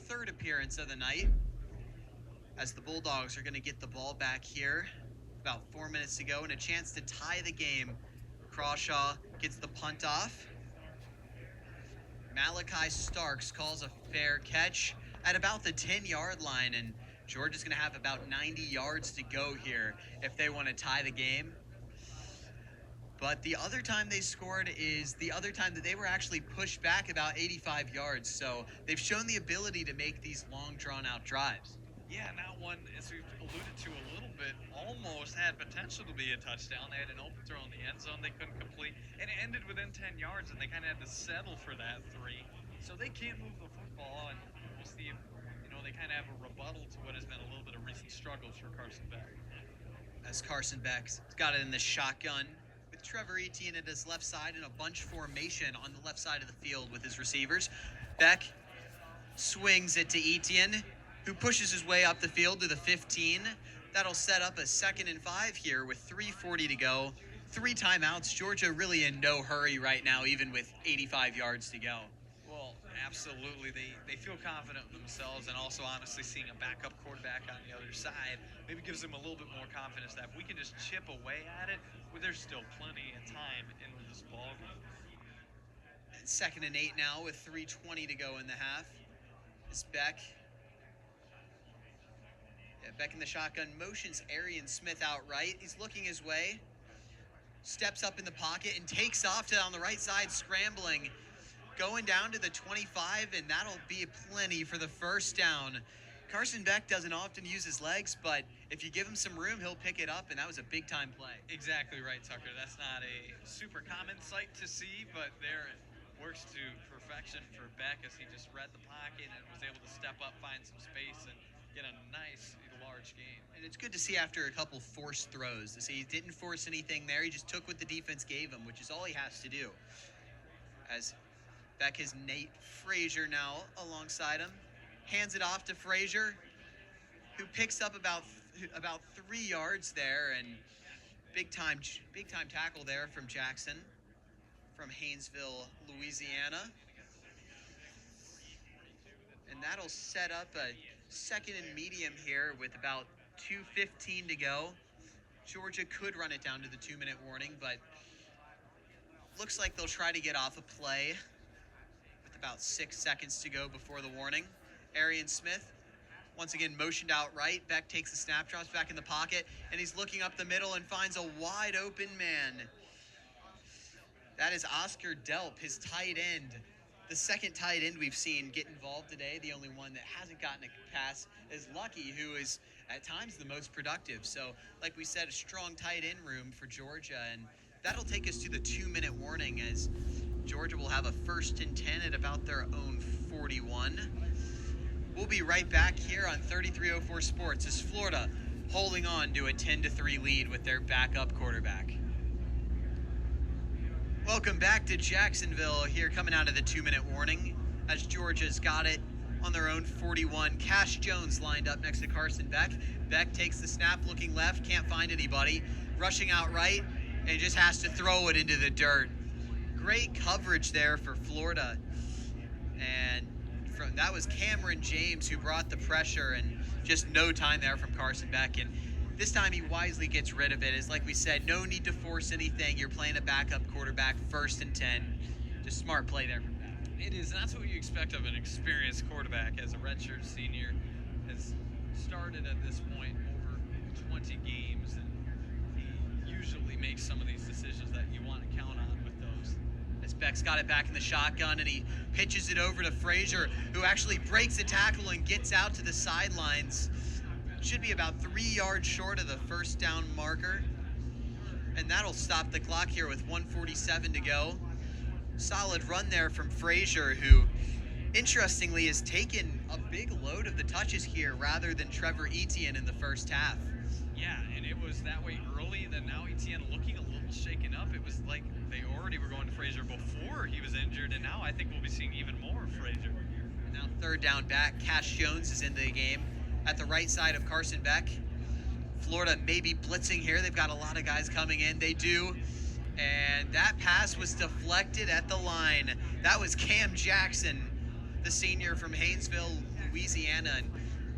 third appearance of the night, as the Bulldogs are going to get the ball back here. About 4 minutes to go and a chance to tie the game. Crawshaw gets the punt off. Malachi Starks calls a fair catch at about the 10-yard line, and Georgia's going to have about 90 yards to go here if they want to tie the game. But the other time they scored is the other time that they were actually pushed back about 85 yards. So they've shown the ability to make these long, drawn-out drives. Yeah, now one, as we've alluded to a little bit, almost had potential to be a touchdown. They had an open throw in the end zone they couldn't complete, and it ended within 10 yards, and they kind of had to settle for that 3. So they can't move the football, and we'll see if, they kind of have a rebuttal to what has been a little bit of recent struggles for Carson Beck. As Carson Beck's got it in the shotgun, with Trevor Etienne at his left side in a bunch formation on the left side of the field with his receivers. Beck swings it to Etienne, who pushes his way up the field to the 15. That'll set up a 2nd and 5 here with 3:40 to go. 3 timeouts. Georgia really in no hurry right now, even with 85 yards to go. Well, absolutely. They feel confident in themselves, and also honestly seeing a backup quarterback on the other side maybe gives them a little bit more confidence that if we can just chip away at it, well, there's still plenty of time in this ball game. 2nd and 8 now with 3:20 to go in the half. Is Beck. Beck in the shotgun, motions Arian Smith out right. He's looking his way, steps up in the pocket, and takes off on the right side, scrambling, going down to the 25, and that'll be plenty for the first down. Carson Beck doesn't often use his legs, but if you give him some room, he'll pick it up, and that was a big-time play. Exactly right, Tucker. That's not a super common sight to see, but there it works to perfection for Beck as he just read the pocket and was able to step up, find some space, and get a nice, large gain. And it's good to see after a couple forced throws. To see he didn't force anything there. He just took what the defense gave him, which is all he has to do. As Beck has Nate Frazier now alongside him. Hands it off to Frazier, who picks up about 3 yards there, and big time tackle there from Jackson from Haynesville, Louisiana. And that'll set up a 2nd and medium here with about 2:15 to go. Georgia could run it down to the 2-minute warning, but looks like they'll try to get off a play with about 6 seconds to go before the warning. Arian Smith, once again motioned out right. Beck takes the snap, drops back in the pocket, and he's looking up the middle and finds a wide open man. That is Oscar Delp, his tight end. The 2nd tight end we've seen get involved today. The only one that hasn't gotten a pass is Lucky, who is at times the most productive. So, like we said, a strong tight end room for Georgia, and that'll take us to the 2-minute warning as Georgia will have a 1st and 10 at about their own 41. We'll be right back here on 3304 Sports as Florida holding on to a 10-3 lead with their backup quarterback. Welcome back to Jacksonville here coming out of the 2-minute warning as Georgia's got it on their own 41. Cash Jones lined up next to Carson Beck. Beck takes the snap, looking left, can't find anybody. Rushing out right, and just has to throw it into the dirt. Great coverage there for Florida. And that was Cameron James who brought the pressure, and just no time there from Carson Beck. And this time he wisely gets rid of it. As like we said, no need to force anything. You're playing a backup quarterback, 1st and 10. Just smart play there from Beck. It is, and that's what you expect of an experienced quarterback as a redshirt senior. Has started at this point over 20 games, and he usually makes some of these decisions that you want to count on with those. As Beck's got it back in the shotgun, and he pitches it over to Frazier, who actually breaks a tackle and gets out to the sidelines. Should be about 3 yards short of the 1st down marker. And that'll stop the clock here with 1:47 to go. Solid run there from Frazier, who interestingly has taken a big load of the touches here rather than Trevor Etienne in the first half. Yeah, and it was that way early, then now Etienne looking a little shaken up. It was like they already were going to Frazier before he was injured, and now I think we'll be seeing even more of Frazier. And now 3rd down back, Cash Jones is in the game at the right side of Carson Beck. Florida may be blitzing here. They've got a lot of guys coming in. They do. And that pass was deflected at the line. That was Cam Jackson, the senior from Haynesville, Louisiana, and